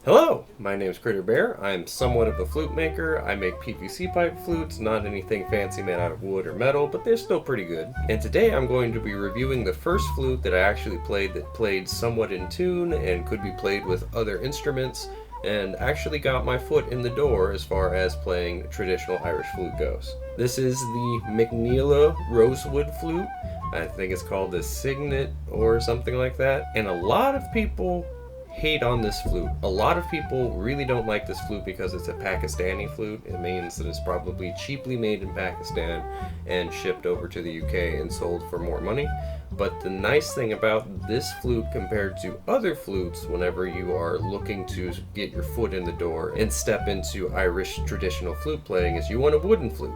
Hello, my name's Critter Bear. I'm somewhat of a flute maker. I make PVC pipe flutes, not anything fancy made out of wood or metal, but they're still pretty good. And today I'm going to be reviewing the first flute that I actually played that played somewhat in tune and could be played with other instruments, and actually got my foot in the door as far as playing traditional Irish flute goes. This is the Mcneela Rosewood flute. I think it's called the Cygnet or something like that. And a lot of people hate on this flute. A lot of people really don't like this flute because it's a Pakistani flute. It means that it's probably cheaply made in Pakistan and shipped over to the UK and sold for more money. But the nice thing about this flute compared to other flutes whenever you are looking to get your foot in the door and step into Irish traditional flute playing is you want a wooden flute.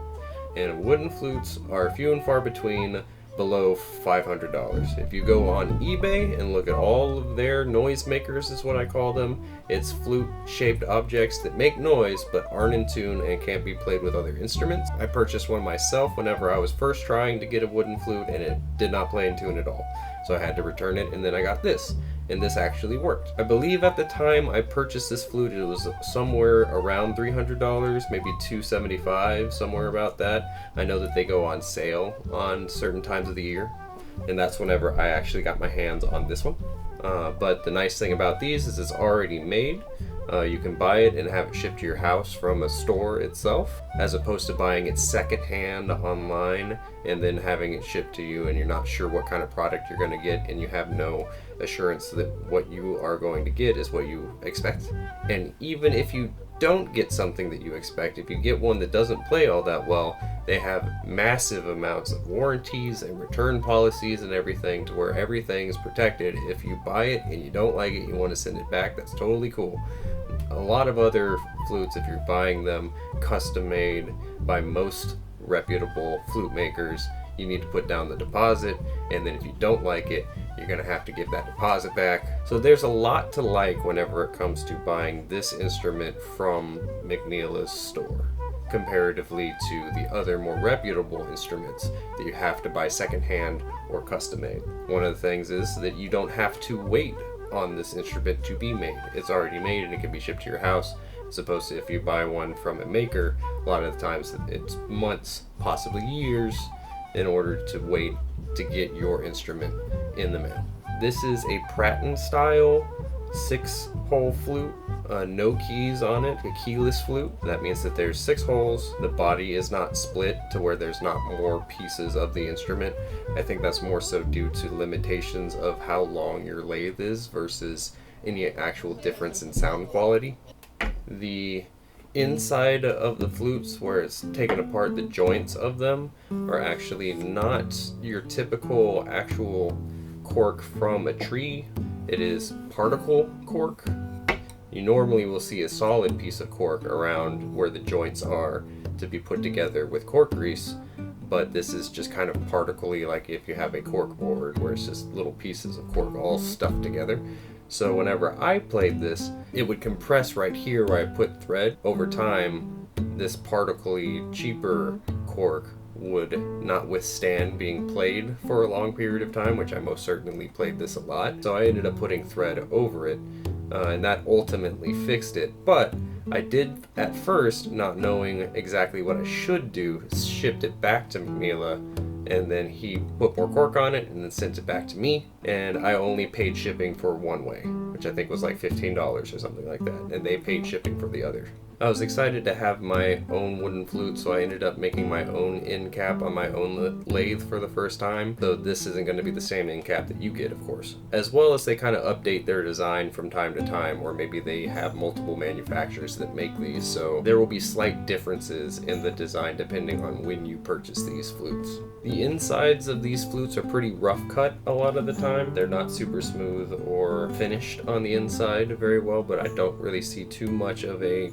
And wooden flutes are few and far between, below $500. If you go on eBay and look at all of their noisemakers, is what I call them, it's flute-shaped objects that make noise but aren't in tune and can't be played with other instruments. I purchased one myself whenever I was first trying to get a wooden flute, and it did not play in tune at all. So I had to return it, and then I got this. And this actually worked. I believe at the time I purchased this flute, it was somewhere around $300, maybe $275, somewhere about that. I know that they go on sale on certain times of the year, and that's whenever I actually got my hands on this one. But the nice thing about these is it's already made. You can buy it and have it shipped to your house from a store itself, as opposed to buying it secondhand online and then having it shipped to you and you're not sure what kind of product you're going to get and you have no assurance that what you are going to get is what you expect. And even if you don't get something that you expect, if you get one that doesn't play all that well, they have massive amounts of warranties and return policies and everything to where everything is protected. If you buy it and you don't like it, you want to send it back, that's totally cool. A lot of other flutes, if you're buying them custom made by most reputable flute makers, you need to put down the deposit, and then if you don't like it, you're going to have to give that deposit back. So there's a lot to like whenever it comes to buying this instrument from Mcneela's store, comparatively to the other more reputable instruments that you have to buy secondhand or custom made. One of the things is that you don't have to wait on this instrument to be made. It's already made and it can be shipped to your house, as opposed to if you buy one from a maker, a lot of the times it's months, possibly years, in order to wait to get your instrument in the mail. This is a Pratt style 6-hole flute, no keys on it, a keyless flute. That means that there's 6 holes. The body is not split to where there's not more pieces of the instrument. I think that's more so due to limitations of how long your lathe is versus any actual difference in sound quality. The inside of the flutes, where it's taken apart, the joints of them are actually not your typical actual cork from a tree. It is particle cork. You normally will see a solid piece of cork around where the joints are to be put together with cork grease, but this is just kind of particle-y, like if you have a cork board where it's just little pieces of cork all stuffed together. So whenever I played this, it would compress right here where I put thread. Over time, this particle-y, cheaper cork would not withstand being played for a long period of time, which I most certainly played this a lot. So I ended up putting thread over it, and that ultimately fixed it. But I did, at first, not knowing exactly what I should do, shipped it back to Mcneela, and then he put more cork on it and then sent it back to me, and I only paid shipping for one way, which I think was like $15 or something like that, and they paid shipping for the other. I was excited to have my own wooden flute, so I ended up making my own end cap on my own lathe for the first time, though this isn't going to be the same end cap that you get, of course. As well as they kind of update their design from time to time, or maybe they have multiple manufacturers that make these, so there will be slight differences in the design depending on when you purchase these flutes. The insides of these flutes are pretty rough cut a lot of the time. They're not super smooth or finished on the inside very well, but I don't really see too much of a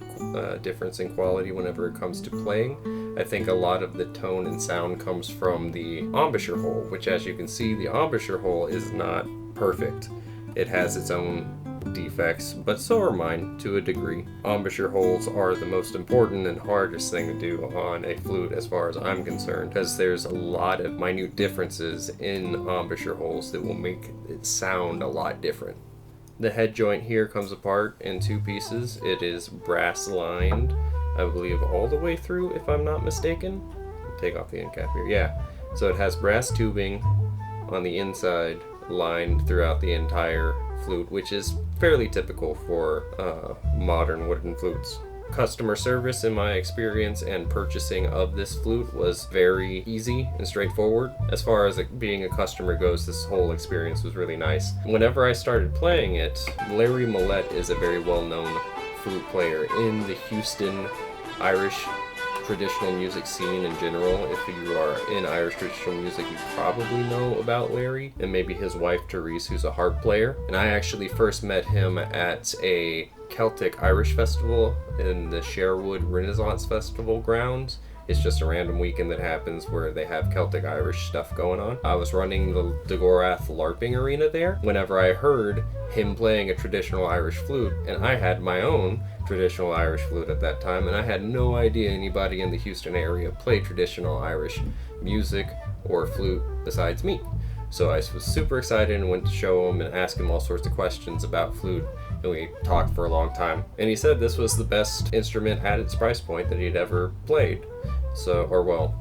difference in quality whenever it comes to playing. I think a lot of the tone and sound comes from the embouchure hole, which, as you can see, the embouchure hole is not perfect. It has its own defects, but so are mine to a degree. Embouchure holes are the most important and hardest thing to do on a flute as far as I'm concerned, because there's a lot of minute differences in embouchure holes that will make it sound a lot different. The head joint here comes apart in two pieces. It is brass lined, I believe, all the way through, if I'm not mistaken. Take off the end cap here. Yeah. So it has brass tubing on the inside, lined throughout the entire flute, which is fairly typical for modern wooden flutes. Customer service, in my experience, and purchasing of this flute was very easy and straightforward. As far as being a customer goes, this whole experience was really nice. Whenever I started playing it, Larry Millette is a very well-known flute player in the Houston Irish traditional music scene in general. If you are in Irish traditional music, you probably know about Larry, and maybe his wife Therese, who's a harp player. And I actually first met him at a Celtic Irish festival in the Sherwood Renaissance Festival grounds. It's just a random weekend that happens where they have Celtic Irish stuff going on. I was running the Dagorath LARPing arena there whenever I heard him playing a traditional Irish flute, and I had my own traditional Irish flute at that time, and I had no idea anybody in the Houston area played traditional Irish music or flute besides me. So I was super excited and went to show him and ask him all sorts of questions about flute, and we talked for a long time. And he said this was the best instrument at its price point that he'd ever played. So, or well,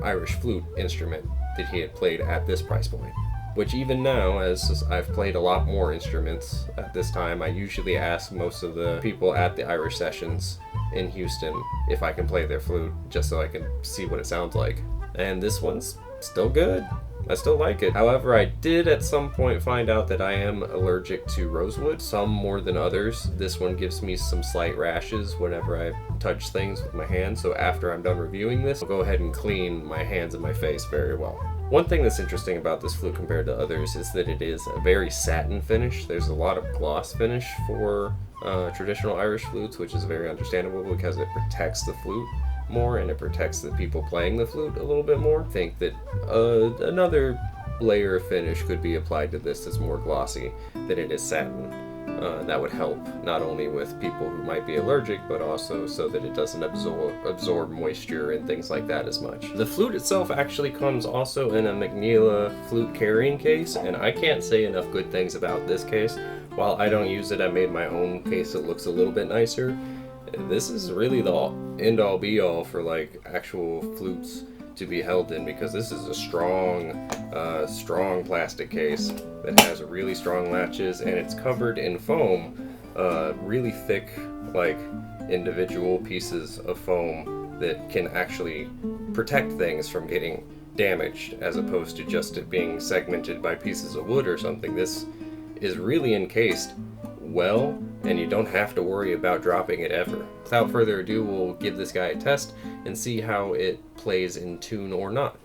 Irish flute instrument that he had played at this price point. Which even now, as I've played a lot more instruments at this time, I usually ask most of the people at the Irish sessions in Houston if I can play their flute, just so I can see what it sounds like. And this one's still good. I still like it. However, I did at some point find out that I am allergic to rosewood, some more than others. This one gives me some slight rashes whenever I touch things with my hands, so after I'm done reviewing this, I'll go ahead and clean my hands and my face very well. One thing that's interesting about this flute compared to others is that it is a very satin finish. There's a lot of gloss finish for traditional Irish flutes, which is very understandable because it protects the flute more and it protects the people playing the flute a little bit more. I think that another layer of finish could be applied to this that's more glossy than it is satin. That would help not only with people who might be allergic, but also so that it doesn't absorb moisture and things like that as much. The flute itself actually comes also in a Mcneela flute carrying case, and I can't say enough good things about this case. While I don't use it, I made my own case that looks a little bit nicer. This is really the end-all be-all for like actual flutes to be held in, because this is a strong plastic case that has really strong latches, and it's covered in foam, really thick, like individual pieces of foam that can actually protect things from getting damaged, as opposed to just it being segmented by pieces of wood or something. This is really encased well, and you don't have to worry about dropping it ever. Without further ado, we'll give this guy a test and see how it plays in tune or not.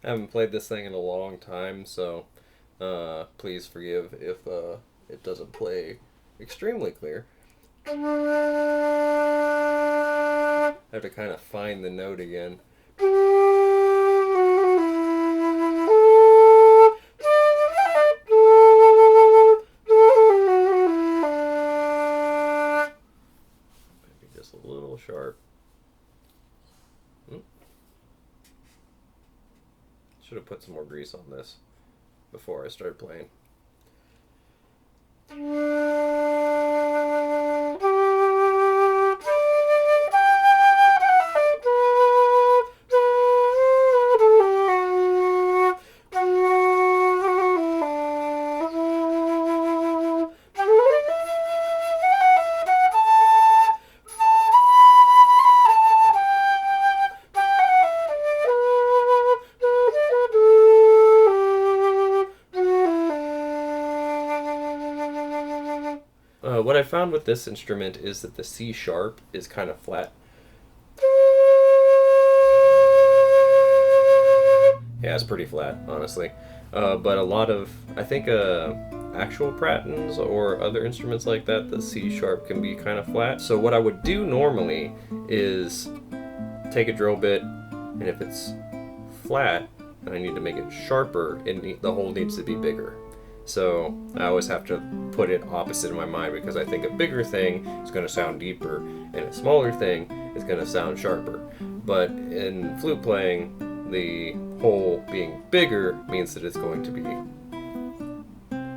I haven't played this thing in a long time, so please forgive if it doesn't play extremely clear. I have to kind of find the note again. Maybe just a little sharp. Should have put some more grease on this before I started playing. found with this instrument is that the C sharp is kind of flat. Yeah, it's pretty flat, honestly. But a lot of, I think, actual Pratons or other instruments like that, the C sharp can be kind of flat. So what I would do normally is take a drill bit, and if it's flat and I need to make it sharper, the hole needs to be bigger. So I always have to put it opposite in my mind, because I think a bigger thing is going to sound deeper and a smaller thing is going to sound sharper. But in flute playing, the hole being bigger means that it's going to be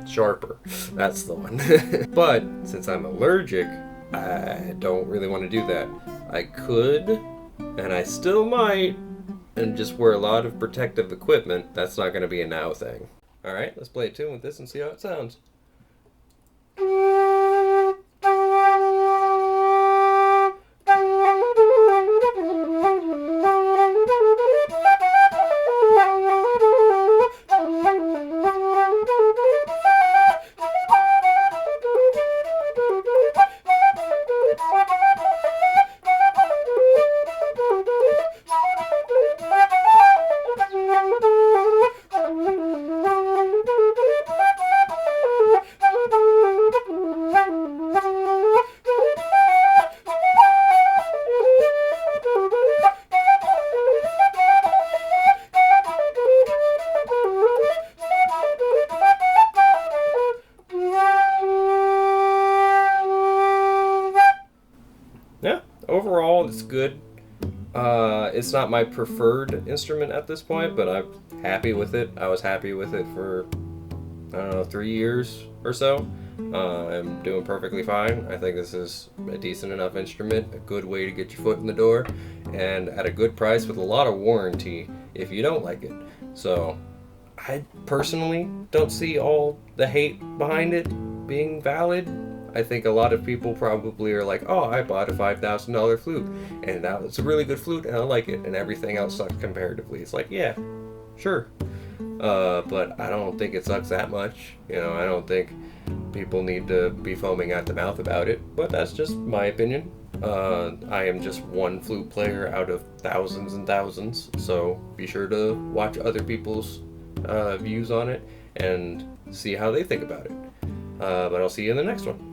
sharper. That's the one. But since I'm allergic, I don't really want to do that. I could, and I still might, and just wear a lot of protective equipment. That's not going to be a now thing. Alright, let's play a tune with this and see how it sounds. Yeah, overall it's good. It's not my preferred instrument at this point, but I'm happy with it. I was happy with it for, I don't know, 3 years or so. I'm doing perfectly fine. I think this is a decent enough instrument, a good way to get your foot in the door, and at a good price with a lot of warranty if you don't like it. So I personally don't see all the hate behind it being valid. I think a lot of people probably are like, oh, I bought a $5,000 flute, and now it's a really good flute, and I like it, and everything else sucks comparatively. It's like, yeah, sure. But I don't think it sucks that much. You know, I don't think people need to be foaming at the mouth about it, but that's just my opinion. I am just one flute player out of thousands and thousands, so be sure to watch other people's views on it and see how they think about it. But I'll see you in the next one.